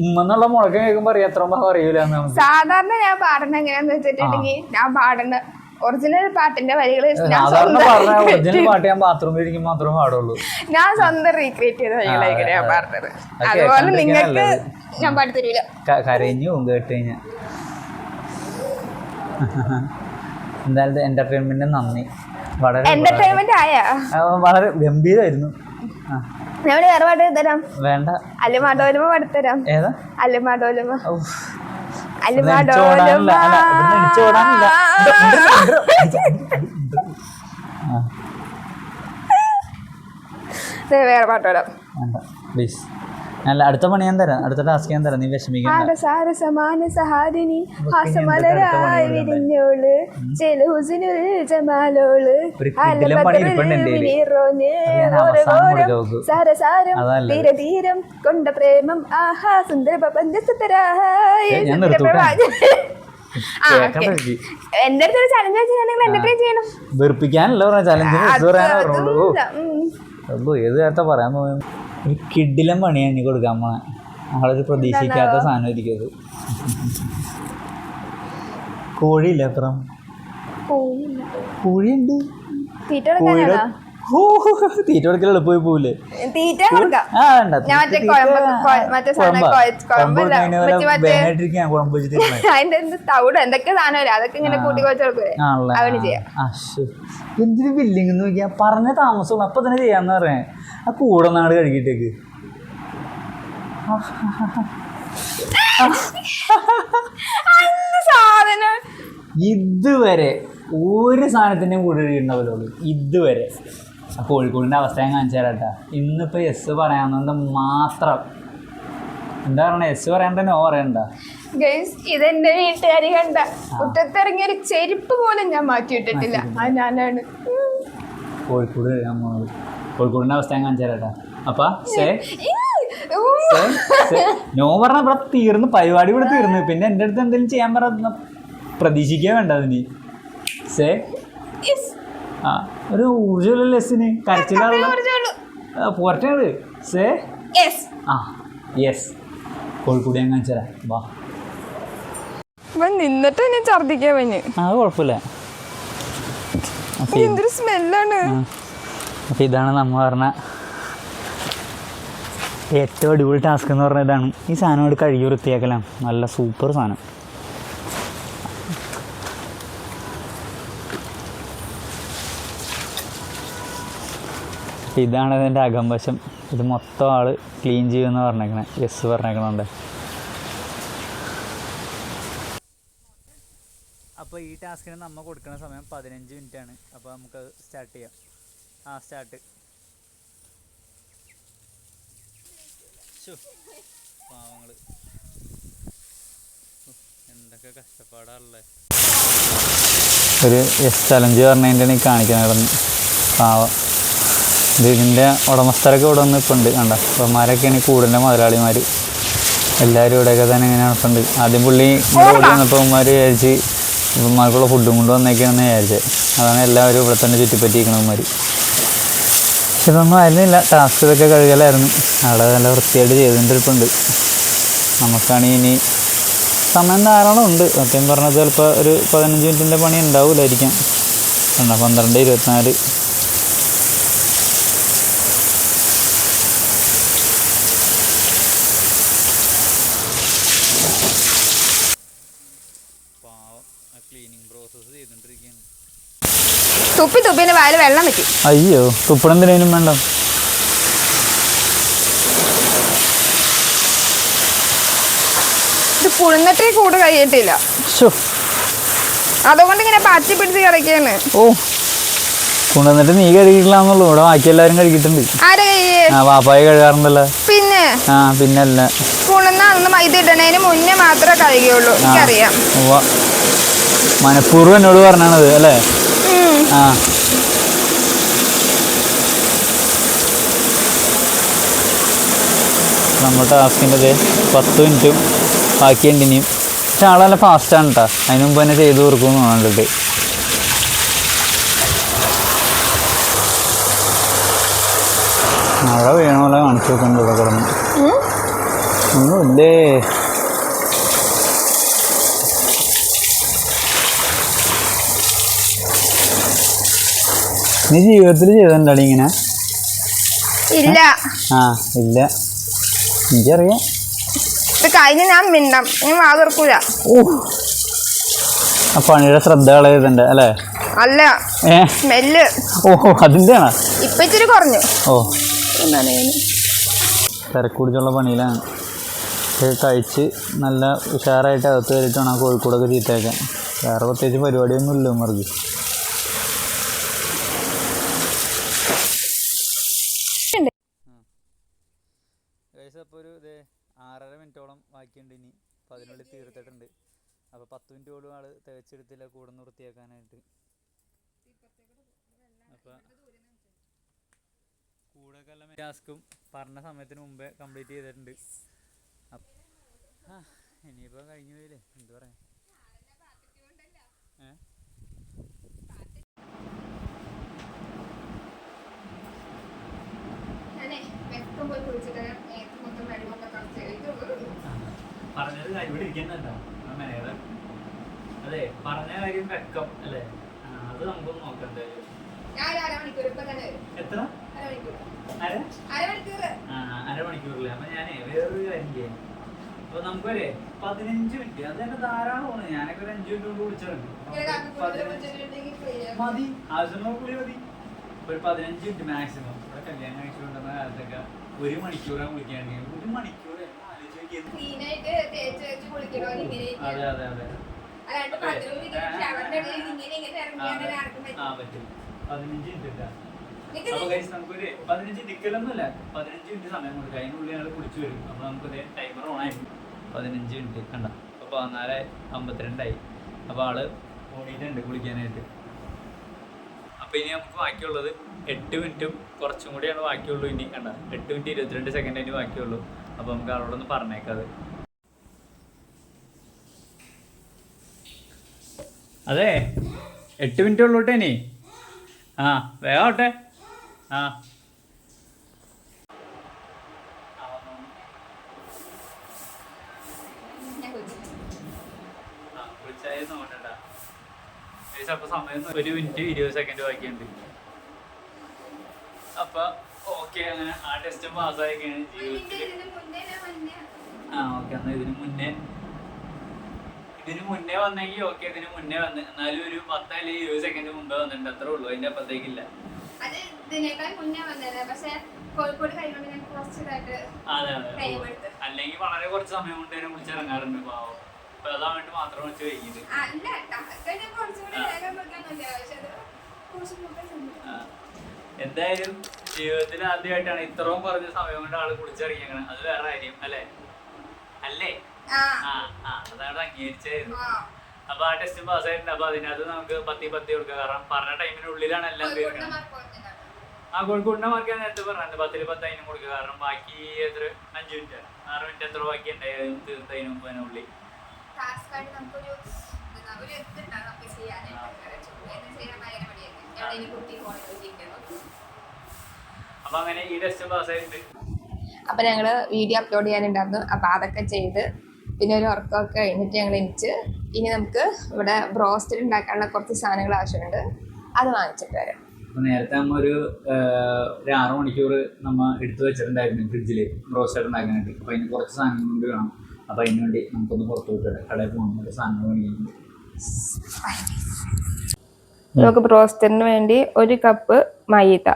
Speaker 1: ഉമ്മെന്നുള്ള മുളക്കം കേൾക്കുമ്പോ അറിയാം, എത്ര അറിയൂല.
Speaker 2: സാധാരണ ഞാൻ പാടുന്ന എങ്ങനെയാന്ന് വെച്ചിട്ടുണ്ടെങ്കിൽ, ഞാൻ പാടുന്ന ഒറിജിനൽ പാട്ടിന്റെ വരികൾ
Speaker 1: പാട്ട് ഞാൻ ബാത്റൂമിൽ ഇരിക്കും മാത്രമേ പാടുള്ളൂ.
Speaker 2: ഞാൻ സ്വന്തം റീക്രിയേറ്റ് ചെയ്ത വരികളായിരിക്കും ഞാൻ പാടുന്നത്. അതുപോലെ നിങ്ങൾക്ക് ഞാൻ പാടി തരില്ല.
Speaker 1: കരഞ്ഞു പോകും കേട്ട് കഴിഞ്ഞാൽ. എന്തായാലും എന്റർടൈൻമെന്റ് നന്ദി. വളരെ വളരെ ഗംഭീരമായിരുന്നു.
Speaker 2: ഞാൻ വേറെ പാട്ട് തരാം.
Speaker 1: വേണ്ട,
Speaker 2: അല്ലുമാടോലുമ പാടിത്തരാം.
Speaker 1: ഏതാ?
Speaker 2: അല്ലുമാടോലുമ.
Speaker 1: വേണ്ട
Speaker 2: വേറെ പാട്ട് പാടാം.
Speaker 1: പ്ലീസ്. അല്ല അടുത്ത പണി ഞാൻ തരാം, അടുത്ത ടാസ്ക് ഞാൻ തരാം, നീ വിഷമിക്കണ്ട.
Speaker 2: എന്റെ അടുത്തൊരു ചലഞ്ച് ചെയ്യണം.
Speaker 1: വെറുപ്പിക്കാനല്ലോ ചലഞ്ച് പറയാനുള്ളൂ. ഏത് നേരത്തെ പറയാൻ തോന്നുന്നു. ഒരു കിഡിലും പണിയാണ് നീ കൊടുക്കാൻ പോണെ. ആളൊരു പ്രതീക്ഷിക്കാത്ത സാധനം ഇരിക്കും. കോഴിയില്ല അപ്പുറം, കോഴിയുണ്ട്. തീറ്റ കൊടുക്കൽ എളുപ്പമായി പോവില്ലേ? എന്തിനു ബില്ലിങ് നോക്കിയാ പറഞ്ഞ താമസമുള്ളൂ അപ്പൊ തന്നെ ചെയ്യാന്ന് പറയാ. ആ കൂടെ നാട് കഴുകിട്ടേക്ക്. ഇതുവരെ ഒരു സാധനത്തിൻ്റെയും കൂടെ കഴുകിയിട്ടുണ്ടാവുള്ളൂ ഇതുവരെ. ആ കോഴിക്കോടിൻ്റെ അവസ്ഥ ഞാൻ കാണിച്ചു തരാട്ടാ. ഇന്നിപ്പോൾ എസ് പറയാവുന്നത് മാത്രം. എന്താ പറയണേ? എസ് പറയാണ്ട് നോ പറയണ്ട.
Speaker 2: ഇതെന്റെ വീട്ടുകാരി കണ്ട മുറ്റത്തിറങ്ങിയ ഒരു ചെരുപ്പ് പോലും ഞാൻ മാറ്റിയിട്ടിട്ടില്ല. അത് ഞാനാണ്.
Speaker 1: കോഴിക്കോട് കഴുകാൻ പോണത്. കോഴിക്കോടിൻ്റെ അവസ്ഥ ഞാൻ കാണിച്ചു തരാട്ടാ. അപ്പൊ നോ പറഞ്ഞ ഇവിടെ തീർന്ന്, പരിപാടി ഇവിടെ തീർന്ന്. പിന്നെ എൻ്റെ അടുത്ത് എന്തെങ്കിലും ചെയ്യാൻ പറഞ്ഞ പ്രതീക്ഷിക്കാൻ വേണ്ട അതിന്. ആ ഒരു ഊർജ്ജമുള്ള ലെസ്സിന് കരച്ചിലുള്ള പോരട്ടാണ്. ആ യെസ്, കോഴിക്കോട് ഞാൻ കാണിച്ചു തരാം. വാ.
Speaker 2: നിന്നിട്ട് ഞാൻ ഛർദിക്കാൻ പഞ്ഞ്.
Speaker 1: ആ കുഴപ്പമില്ല.
Speaker 2: എന്തൊരു സ്മെല്ലാണ്.
Speaker 1: അപ്പൊ ഇതാണ് നമ്മൾ പറഞ്ഞ ഏറ്റവും അടിപൊളി ടാസ്ക് എന്ന് പറഞ്ഞ ഇതാണ്. ഈ സാധനം കൂടി കഴുകി വൃത്തിയാക്കലാം. നല്ല സൂപ്പർ സാധനം. ഇതാണ് ഇതിൻ്റെ അകംവശം. ഇത് മൊത്തം ആൾ ക്ലീൻ ചെയ്യുമെന്ന് പറഞ്ഞേക്കണേ. യെസ് പറഞ്ഞേക്കണുണ്ട്. അപ്പോൾ ഈ ടാസ്കിന് നമ്മൾ കൊടുക്കുന്ന സമയം 15 മിനിറ്റാണ്. അപ്പോൾ നമുക്ക് സ്റ്റാർട്ട് ചെയ്യാം. സ്റ്റാർട്ട്. പാവങ്ങൾ എന്തൊക്കെ കഷ്ടപ്പാടാണല്ലേ. ഒരു യെസ് ചലഞ്ച് പറഞ്ഞതിൻ്റെ കാണിക്കാൻ പാവം. ഇതിൻ്റെ ഉടമസ്ഥരൊക്കെ ഇവിടെ വന്ന് ഇപ്പം ഉണ്ട്. കണ്ട ഇപ്പന്മാരൊക്കെയാണ് ഈ കൂടിൻ്റെ മുതലാളിമാർ. എല്ലാവരും ഇവിടെയൊക്കെ തന്നെ ഇങ്ങനെ നടക്കുന്നുണ്ട്. ആദ്യം പുള്ളി ഇവിടെ വന്നപ്പോൾ ഇവന്മാർ വിചാരിച്ച് ഇവന്മാർക്കുള്ള ഫുഡും കൊണ്ട് വന്നേക്കാണെന്ന് വിചാരിച്ചത്. അതാണ് എല്ലാവരും ഇവിടെ തന്നെ ചുറ്റിപ്പറ്റിയിരിക്കണം ഇവന്മാർ. പക്ഷെ ഇതൊന്നും ആയിരുന്നില്ല. ടാസ്ക് ഇതൊക്കെ കഴുകലായിരുന്നു. അവിടെ നല്ല വൃത്തിയായിട്ട് ചെയ്തിട്ടുണ്ട്. നമുക്കാണെങ്കിൽ ഇനി സമയം ധാരാളം ഉണ്ട്. സത്യം പറഞ്ഞത് ചിലപ്പോൾ ഒരു 15 മിനിറ്റിൻ്റെ പണി ഉണ്ടാവില്ലായിരിക്കാം. 12:24.
Speaker 2: തുപ്പി തുപ്പിന്റെ വായിൽ വെള്ളം വെക്കും.
Speaker 1: അയ്യോ, തുപ്പണെന്തിനും വേണ്ട.
Speaker 2: ഇത് പുഴുന്നിട്ടേ കൂട് കഴിയിട്ടില്ല. അതുകൊണ്ട് ഇങ്ങനെ പച്ചി പിടിച്ച് കിടക്കാണ്.
Speaker 1: ഓ, കൊണ്ടുവന്നിട്ട് നീ കഴുകിയിട്ടില്ലാന്നുള്ളൂ. ഇവിടെ ബാക്കി എല്ലാവരും കഴുകിയിട്ടുണ്ട്. വാപ്പായി കഴുകാറുണ്ടല്ലോ. പിന്നല്ല
Speaker 2: പുണന്ന് മൈദ ഇടണേന് മുന്നേ മാത്രമേ കഴുകിയുള്ളൂ. എനിക്കറിയാം.
Speaker 1: മനഃപൂർവ്വം എന്നോട് പറഞ്ഞാണത് അല്ലേ? നമ്മുടെ ടാസ്കിൻ്റെ 10 മിനിറ്റും ബാക്കിയുണ്ട് ഇനിയും. പക്ഷെ ആളെ നല്ല ഫാസ്റ്റാണ് കേട്ടോ. അതിന് മുമ്പ് തന്നെ ചെയ്ത് കൊടുക്കുമെന്ന് തോന്നിട്ട്. മഴ വീണ പോലെ കാണിച്ചു നോക്കുന്നുണ്ട് ഇവിടെ കിടന്ന്. ഒന്നുമില്ലേ. നീ ജീവിതത്തിൽ ചെയ്തിട്ടുണ്ടാടി ഇങ്ങനെ?
Speaker 2: ഇല്ല.
Speaker 1: ഇല്ല, എനിക്കറിയാം.
Speaker 2: കഴിഞ്ഞ് ഞാൻ മിണ്ടാം, ഞാൻ വാതിർക്കൂല.
Speaker 1: ആ പണിയുടെ ശ്രദ്ധ കളയുന്നുണ്ട് അല്ലേ?
Speaker 2: അല്ല, സ്മെല്ല്.
Speaker 1: അതിൻ്റെ ആണോ?
Speaker 2: ഇപ്പൊ ഇച്ചിരി കുറഞ്ഞു.
Speaker 1: തിരക്കുടിച്ചുള്ള പണിയിലാണ്. കഴിച്ച് നല്ല ഉഷാറായിട്ട് അകത്ത് കയറിയിട്ട് വേണം കോഴിക്കോടൊക്കെ ചീത്തയാക്കാൻ. വേറെ പ്രത്യേകിച്ച് പരിപാടിയൊന്നും ഇല്ല ഉമ്മർക്ക്. അപ്പോൾ ഒരു അപ്പോൾ അതിനുള്ളിൽ തീർത്തിട്ടുണ്ട്. അപ്പോൾ 10 മിനിറ്റോളം ആൾ തികച്ചെടുത്തില്ല കൂടെ വൃത്തിയാക്കാനായിട്ട്. അപ്പോൾ കൂടെ എല്ലാം ടാസ്കും പറഞ്ഞ സമയത്തിന് മുമ്പേ കംപ്ലീറ്റ് ചെയ്തിട്ടുണ്ട്. ഇനിയിപ്പോൾ കഴിഞ്ഞു പോയില്ലേ, എന്ത് പറയാം. പറഞ്ഞത് കാര്യം ഇവിടെ ഇരിക്കുന്നല്ലോ മേലെ. അതെ, പറഞ്ഞ കാര്യം വെക്കം അല്ലേ, അത് നമുക്കൊന്ന് നോക്കാം എന്തായാലും. എത്ര? അരമണിക്കൂറില്ലേ. അപ്പൊ ഞാനേ വേറൊരു കാര്യം ചെയ്യാം. അപ്പൊ നമുക്കൊരു 15 മിനിറ്റ് അത് തന്നെ ധാരാളമാണ്. ഞാനൊക്കെ ഒരു 5 മിനിറ്റ് കൊണ്ട് കുടിച്ചിട്ടുണ്ട്. മതി, ആവശ്യമുള്ള മതി. ഒരു 15 മിനിറ്റ് മാക്സിമം. ഇവിടെ കല്യാണം കഴിച്ചുകൊണ്ടുവന്ന കാലത്തൊക്കെ 1 മണിക്കൂറാണ് കുളിക്കുകയാണെങ്കിൽ 1 മണിക്കൂർ അതെ അതെ അതെ പറ്റും. 15 മിനിറ്റ്. അപ്പൊ കഴിച്ച് നമുക്കൊരു 15 നിൽക്കലൊന്നുമില്ല, 15 മിനിറ്റ് സമയം കൊടുക്കുക. അതിനുള്ളിൽ ഞങ്ങൾ കുളിച്ച് വരും. അപ്പൊ നമുക്കൊരു ടൈമർ ഓൺ ആയിരുന്നു. 15 മിനിറ്റ് കണ്ട. അപ്പൊ 14:52 അപ്പൊ ആള് ഓടിയിട്ടുണ്ട് കുളിക്കാനായിട്ട്. അപ്പൊ ഇനി നമുക്ക് ബാക്കിയുള്ളത് 8 മിനിറ്റും കുറച്ചും കൂടിയാണ് ബാക്കിയുള്ളൂ. ഇനി കണ്ട 8 മിനിറ്റ് 22 സെക്കൻഡ് അതിന് ബാക്കിയുള്ളൂ. അപ്പൊ നമുക്ക് ആളോടൊന്ന് പറഞ്ഞേക്കാത്. അതെ, 8 മിനിറ്റ് ഉള്ളൂട്ടെ ഇനി. വേഗം ആവട്ടെ. അപ്പൊ സമയം 1 മിനിറ്റ് 20 സെക്കൻഡ് ബാക്കിയുണ്ട്. അപ്പൊ ഓക്കെ, അങ്ങനെ ആ ടെസ്റ്റ് പാസ്സായിക്കാണ് ജീവിതത്തിൽ. ഓക്കെ, എന്നാ ഇതിന് മുന്നേ വന്നെങ്കിൽ ഓക്കെ, ഇതിന് മുന്നേ വന്ന് എന്നാലും ഒരു 10 അല്ലെങ്കിൽ 20 സെക്കൻഡ് മുമ്പേ വന്നിട്ടുണ്ട്, അത്രേ ഉള്ളൂ. അതിന്റെ അപ്പത്തേക്കില്ല. അതെ അതെ, അല്ലെങ്കിൽ വളരെ കുറച്ച് സമയം കൊണ്ട് തന്നെ വിളിച്ചിറങ്ങാറുണ്ട് പാവം. അപ്പൊ അതാ വേണ്ടി മാത്രം വെച്ച് കഴിഞ്ഞത്. എന്തായാലും ജീവിതത്തിൽ ആദ്യമായിട്ടാണ് ഇത്രയും കുറഞ്ഞ സമയം കൊണ്ട് ആള് കുളിച്ചിറങ്ങിയേക്കണം. അത് വേറെ കാര്യം അല്ലേ അതാണ് അംഗീകരിച്ചായിരുന്നു. അപ്പൊ ആ ടെസ്റ്റ് പാസ് ആയിട്ടുണ്ട്. അപ്പൊ അതിനകത്ത് നമുക്ക് 10 കൊടുക്കാം. കാരണം പറഞ്ഞ ടൈമിനുള്ളിലാണ് എല്ലാം തീർക്കുന്നത്. കോഴിക്കോടിനെ മാർക്ക് ഞാൻ നേരത്തെ പറഞ്ഞത് 10 അതിനും കൊടുക്കുക. കാരണം ബാക്കി എത്ര 5 മിനിറ്റ് 6 മിനിറ്റ് എത്ര ബാക്കി ഉണ്ടായിരുന്നു തീർത്തതിന് മുമ്പ് അതിനുള്ളിൽ. അപ്പൊ അങ്ങനെ ഈ ടെസ്റ്റ് പാസ് ആയിട്ട്
Speaker 2: അപ്പൊ ഞങ്ങള് വീഡിയോ അപ്ലോഡ് ചെയ്യാനുണ്ടായിരുന്നു. അപ്പൊ അതൊക്കെ ചെയ്ത് പിന്നെ ഒരു ഉറക്കമൊക്കെ കഴിഞ്ഞിട്ട് ഞങ്ങൾ എണിച്ച് ഇനി നമുക്ക് ഇവിടെ ബ്രോസ്റ്റഡ് ഉണ്ടാക്കാനുള്ള കുറച്ച് സാധനങ്ങൾ ആവശ്യമുണ്ട്. അത് വാങ്ങിച്ചിട്ട് വരാം.
Speaker 1: നേരത്തെ നമ്മ ഒരു 6 മണിക്കൂർ നമ്മ എടുത്തു വെച്ചിട്ടുണ്ടായിരുന്നു ഫ്രിഡ്ജിൽ ബ്രോസ്റ്റഡ് ഉണ്ടാക്കാനായിട്ട്. അപ്പൊ അതിന് കുറച്ച് സാധനങ്ങൾ കൊണ്ട് വേണം. അപ്പൊ അതിന് വേണ്ടി നമുക്കൊന്ന് പുറത്തു വിട്ടിട്ട് കടയിൽ പോകുന്ന സാധനങ്ങൾ മേടിക്കുന്നുണ്ട്.
Speaker 2: നമുക്ക് ബ്രോസ്റ്റഡിന് വേണ്ടി 1 കപ്പ് മൈദ,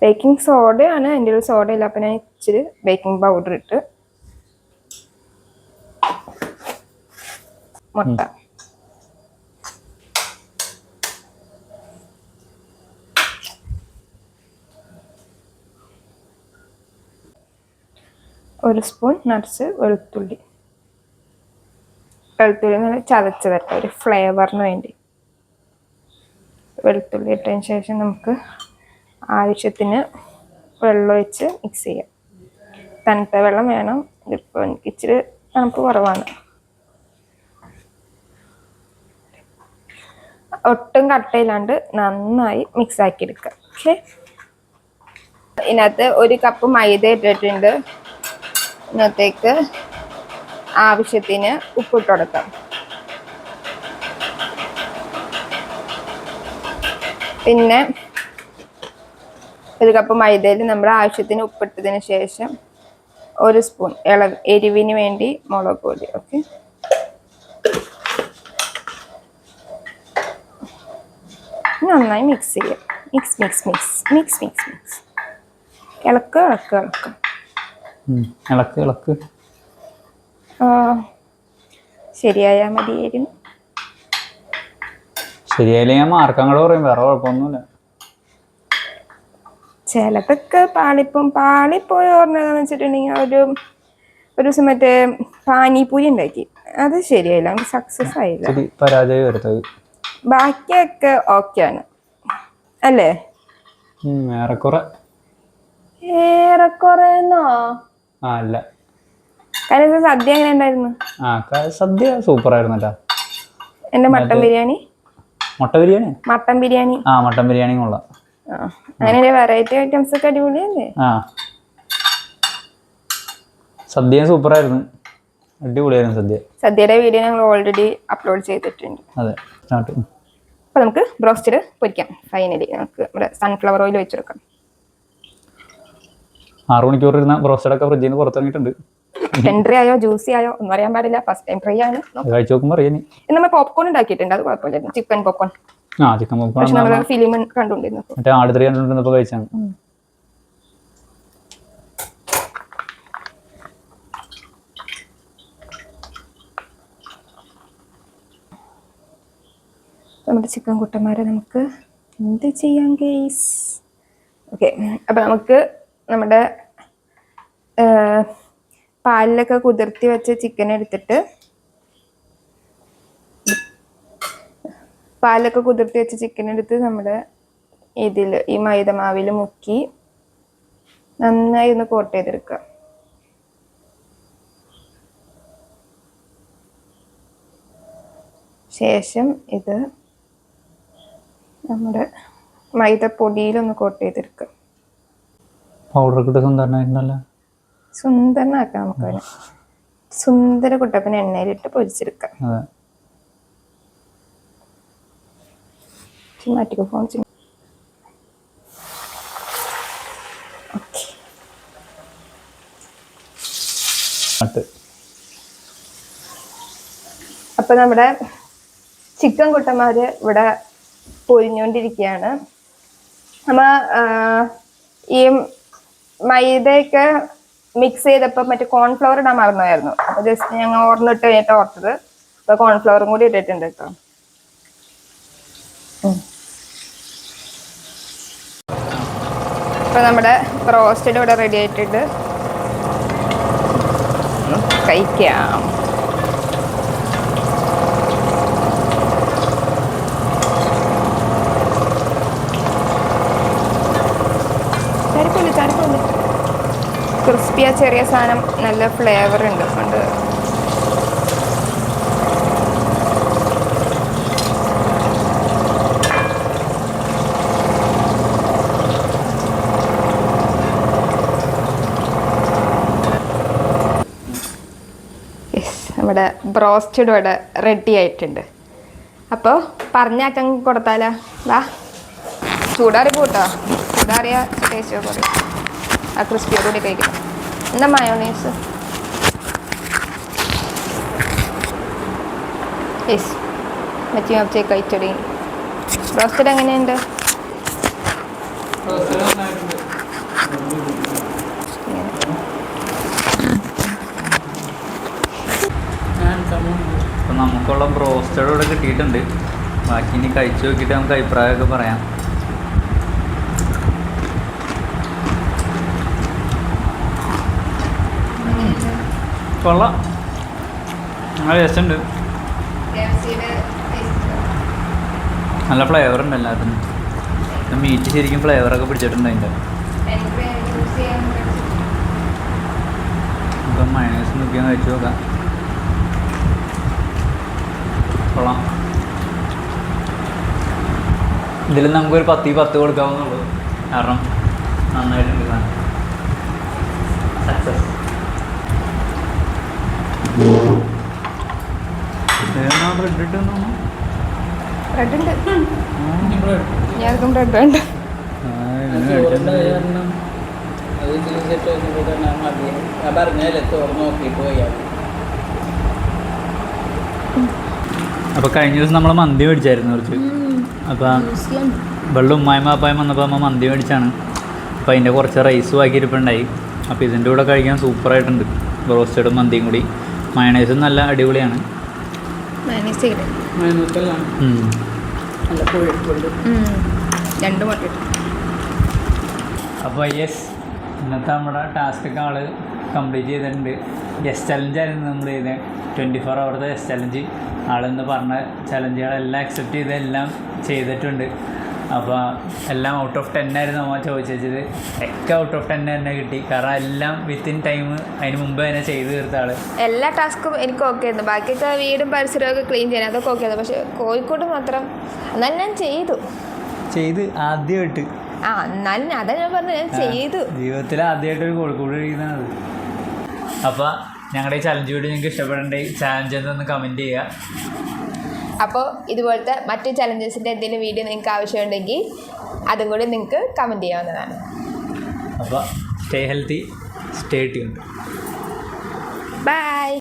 Speaker 2: ബേക്കിംഗ് സോഡയാണ്. എൻ്റെ ഒരു സോഡ ഇല്ല, അപ്പം ഞാൻ ഇച്ചിരി ബേക്കിംഗ് പൗഡർ ഇട്ട്, മുട്ട, ഒരു സ്പൂൺ നട്ട്സ്, വെളുത്തുള്ളി നല്ല ചതച്ച് വരട്ടെ ഒരു ഫ്ലേവറിന് വേണ്ടി. വെളുത്തുള്ളി ഇട്ടതിന് ശേഷം നമുക്ക് ആവശ്യത്തിന് വെള്ളം ഒഴിച്ച് മിക്സ് ചെയ്യാം. തണുത്ത വെള്ളം വേണം. ഇതിപ്പോൾ എനിക്ക് ഇച്ചിരി തണുപ്പ് കുറവാണ്. ഒട്ടും കട്ടയില്ലാണ്ട് നന്നായി മിക്സ് ആക്കി എടുക്കുക. ഓക്കെ, ഇതിനകത്ത് 1 കപ്പ് മൈദ ഇട്ടിട്ടുണ്ട്. ഇതിനകത്തേക്ക് ആവശ്യത്തിന് ഉപ്പിട്ട് കൊടുക്കാം. പിന്നെ 1 കപ്പ് മൈദയിൽ നമ്മൾ ആവശ്യത്തിന് ഉപ്പിട്ടതിന് ശേഷം 1 സ്പൂൺ എരിവിന് വേണ്ടി മുളക് പൊടി. ഓക്കെ, നന്നായി മിക്സ് ചെയ്യാം. മിക്സ് ഇളക്ക്. ശരിയായാൽ മതിയായിരുന്നു.
Speaker 1: ശരിയായില്ലേ ഞാൻ മാർക്കങ്ങൾ പറയും, വേറെ കുഴപ്പമൊന്നുമില്ല.
Speaker 2: ചിലതൊക്കെ പാളിപ്പോയി ഓർമ്മയെന്ന് വെച്ചിട്ടുണ്ടെങ്കിൽ ഒരു ദിവസം മറ്റേ പാനിപൂരി ഉണ്ടാക്കി, അത് ശരിയായില്ല, നമുക്ക് സക്സസ് ആയില്ല.
Speaker 1: പരാജയം വരുത്തത്.
Speaker 2: ബാക്കിയൊക്കെ ഓക്കെയാണ് അല്ലേ? ഏറെക്കുറെന്നോ?
Speaker 1: അല്ല,
Speaker 2: കാരണം സദ്യ എങ്ങനെ ഉണ്ടായിരുന്നു?
Speaker 1: സദ്യ സൂപ്പർ ആയിരുന്നു.
Speaker 2: എന്റെ മട്ടൻ ബിരിയാണി
Speaker 1: മട്ടൻ ബിരിയാണി കൊള്ളാം.
Speaker 2: അങ്ങനെ വെറൈറ്റി ഐറ്റംസ് ഒക്കെ അടിപൊളിയല്ലേ?
Speaker 1: സദ്യ സൂപ്പർ ആയിരുന്നു, അടിപൊളിയായിരുന്നു
Speaker 2: സദ്യയുടെ വീഡിയോ ഞങ്ങൾ ഓൾറെഡി അപ്ലോഡ് ചെയ്തിട്ടുണ്ട്.
Speaker 1: അതെ.
Speaker 2: അപ്പൊ നമുക്ക് ബ്രോസ്റ്റഡ് പൊരിക്കാം. ഫൈനലി നമുക്ക് നമ്മുടെ സൺഫ്ലവർ ഓയിൽ വെച്ചെടുക്കാം.
Speaker 1: 6 മണിക്കൂർ ഇരുന്ന ബ്രോസ്റ്റഡ് ഒക്കെ ഫ്രിഡ്ജിൽ നിന്ന് പുറത്തിറങ്ങിയിട്ടുണ്ട്.
Speaker 2: ടെൻഡറി ആയോ ജ്യൂസി ആയോ ഒന്നും അറിയാൻ പാടില്ല, ഫസ്റ്റ് ടൈം ട്രൈ ആണ്.
Speaker 1: കഴിച്ചു നോക്കുമ്പോൾ അറിയാം.
Speaker 2: നമ്മൾ പോപ്കോൺ ഉണ്ടാക്കിയിട്ടുണ്ട്, അത് കുഴപ്പമില്ലായിരുന്നു. ചിക്കൻ പോപ്കോൺ ഫിലിം കണ്ടുകൊണ്ടിരുന്നു.
Speaker 1: മറ്റേ ആടുതറി കണ്ടുകൊണ്ടിരുന്നപ്പോൾ കഴിച്ചാണ്.
Speaker 2: നമ്മുടെ ചിക്കൻ കുട്ടന്മാരെ നമുക്ക് എന്ത് ചെയ്യാം ഗൈസ്? ഓക്കെ, അപ്പം നമുക്ക് നമ്മുടെ പാലിലൊക്കെ കുതിർത്തി വെച്ച ചിക്കൻ എടുത്തിട്ട് നമ്മുടെ ഈ മൈദമാവിൽ മുക്കി നന്നായി ഒന്ന് കോട്ട് ചെയ്തെടുക്കുക. ശേഷം ഇത് നമ്മുടെ മൈദപ്പൊടിയിലൊന്ന് കോട്ട് ചെയ്തെടുക്കുക. സുന്ദരനാക്കാം നമുക്കതിന്. സുന്ദര കുട്ടപ്പന എണ്ണയിലിട്ട് പൊരിച്ചെടുക്കാം. മാറ്റിക്കോ ഫോൺ. അപ്പൊ നമ്മുടെ ചിക്കൻ കുട്ടന്മാര് ഇവിടെ പൊരിഞ്ഞോണ്ടിരിക്കുകയാണ്. നമ്മ ഈ മൈദയൊക്കെ മിക്സ് ചെയ്തപ്പോൾ മറ്റേ കോൺഫ്ലവർ ഇടാൻ മറന്നുമായിരുന്നു. അപ്പൊ ജസ്റ്റ് ഞങ്ങൾ ഓർന്നിട്ട് കഴിഞ്ഞിട്ട് ഓർത്തത്. അപ്പൊ കോൺഫ്ലവറും കൂടി ഇട്ടിട്ടുണ്ട് കേട്ടോ. അപ്പൊ നമ്മുടെ റോസ്റ്റഡ് ഇവിടെ റെഡി ആയിട്ടുണ്ട്, കഴിക്കാം. ക്രിസ്പിയ ചെറിയ സാധനം, നല്ല ഫ്ലേവർ ഉണ്ട്. കൊണ്ട് നമ്മുടെ ബ്രോസ്റ്റഡ് ഇവിടെ റെഡി ആയിട്ടുണ്ട്. അപ്പോൾ പറഞ്ഞാക്കാൻ കൊടുത്താലോ? വാ, ചൂടാറി പോട്ടോ. ചൂടാറിയ ടേസ്റ്റ് കുറയും. ആ ക്രിസ്പിയോട് കൂടി കഴിക്കണം. എന്താ മയോണൈസ്? യെസ്, മറ്റേ അപ്പച്ചേ കഴിച്ചടി. ബ്രോസ്റ്റഡ് എങ്ങനെയുണ്ട്?
Speaker 1: അപ്പം നമുക്കുള്ള ബ്രോസ്റ്റഡ് ഇവിടെ കിട്ടിയിട്ടുണ്ട്. ബാക്കി ഇനി കഴിച്ചു നോക്കിയിട്ട് നമുക്ക് അഭിപ്രായമൊക്കെ പറയാം. കൊള്ളാം, നല്ല ടേസ്റ്റ് ഉണ്ട്. നല്ല ഫ്ലേവർ ഉണ്ട് എല്ലാത്തിനും. മീറ്റ് ശരിക്കും ഫ്ലേവറൊക്കെ പിടിച്ചിട്ടുണ്ട് അതിൻ്റെ. ഇപ്പം മയോണൈസ് നോക്കിയാൽ കഴിച്ചു നോക്കാം. കൊള്ളാം. ഇതിൽ നമുക്കൊരു 10 കൊടുക്കാവുന്നുള്ളൂ, കാരണം നന്നായിട്ടുണ്ട് സാധനം. സക്സസ്. അപ്പോൾ കഴിഞ്ഞ ദിവസം നമ്മൾ മന്തി മേടിച്ചായിരുന്നു കുറച്ച്. അപ്പം വെള്ളം ഉമ്മായ്മാപ്പായം വന്നപ്പോൾ നമ്മൾ മന്തി മേടിച്ചാണ്. അപ്പോൾ അതിൻ്റെ കുറച്ച് റൈസും ആക്കിയിരിപ്പുണ്ടായി. അപ്പോൾ ഇതിൻ്റെ കൂടെ കഴിക്കാൻ സൂപ്പറായിട്ടുണ്ട്. റോസ്റ്റഡും മന്തിയും കൂടി. മയണൈസും നല്ല അടിപൊളിയാണ്.
Speaker 3: നല്ല കോഴിക്കോട്
Speaker 2: 2 മുട്ട ഇട്ടു.
Speaker 1: അപ്പോൾ യെസ്, ഇന്നത്തെ നമ്മുടെ ടാസ്കൊക്കെ ആൾ കംപ്ലീറ്റ് ചെയ്തിട്ടുണ്ട്. ഗസ്റ്റ് ചലഞ്ചായിരുന്നു നമ്മൾ ചെയ്തത്. 24 hours ഗസ്റ്റ് ചലഞ്ച്. ആളെന്ന് പറഞ്ഞ ചലഞ്ചുകളെല്ലാം അക്സെപ്റ്റ് ചെയ്ത് എല്ലാം ചെയ്തിട്ടുണ്ട്. അപ്പോൾ എല്ലാം ഔട്ട് ഓഫ് 10 ആയിരുന്നു നമ്മൾ ചോദിച്ചത്. ഒക്കെ ഔട്ട് ഓഫ് 10 തന്നെ കിട്ടി. കാരണം എല്ലാം വിത്തിൻ ടൈം അതിന് മുമ്പ് തന്നെ ചെയ്ത് തീർത്ത ആൾ.
Speaker 2: എല്ലാ ടാസ്കും എനിക്ക് ഓക്കെ ആയിരുന്നു. ബാക്കിയൊക്കെ വീടും പരിസരമൊക്കെ ക്ലീൻ ചെയ്യാൻ അതൊക്കെ ഓക്കെ ആയിരുന്നു. പക്ഷേ കോഴിക്കോട് മാത്രം എന്നാലും ഞാൻ ചെയ്ത്
Speaker 1: ആദ്യമായിട്ട്
Speaker 2: എന്നാലും അതാ ഞാൻ പറഞ്ഞു, ഞാൻ ചെയ്തു.
Speaker 1: ജീവിതത്തിൽ ആദ്യമായിട്ടൊരു കോഴിക്കോട് കഴിയുന്നതാണ്. അപ്പോൾ ഞങ്ങളുടെ ഈ ചലഞ്ച് വീഡിയോ നിങ്ങൾക്ക് ഇഷ്ടപ്പെടേണ്ടെങ്കിൽ ചാലഞ്ച് എന്നൊന്ന് കമൻറ്റ് ചെയ്യുക.
Speaker 2: അപ്പോൾ ഇതുപോലത്തെ മറ്റു ചലഞ്ചസിൻ്റെ എന്തെങ്കിലും വീഡിയോ നിങ്ങൾക്ക് ആവശ്യമുണ്ടെങ്കിൽ അതും കൂടി നിങ്ങൾക്ക് കമൻറ്റ് ചെയ്യാവുന്നതാണ്.
Speaker 1: അപ്പോൾ stay healthy, stay tuned.
Speaker 2: By.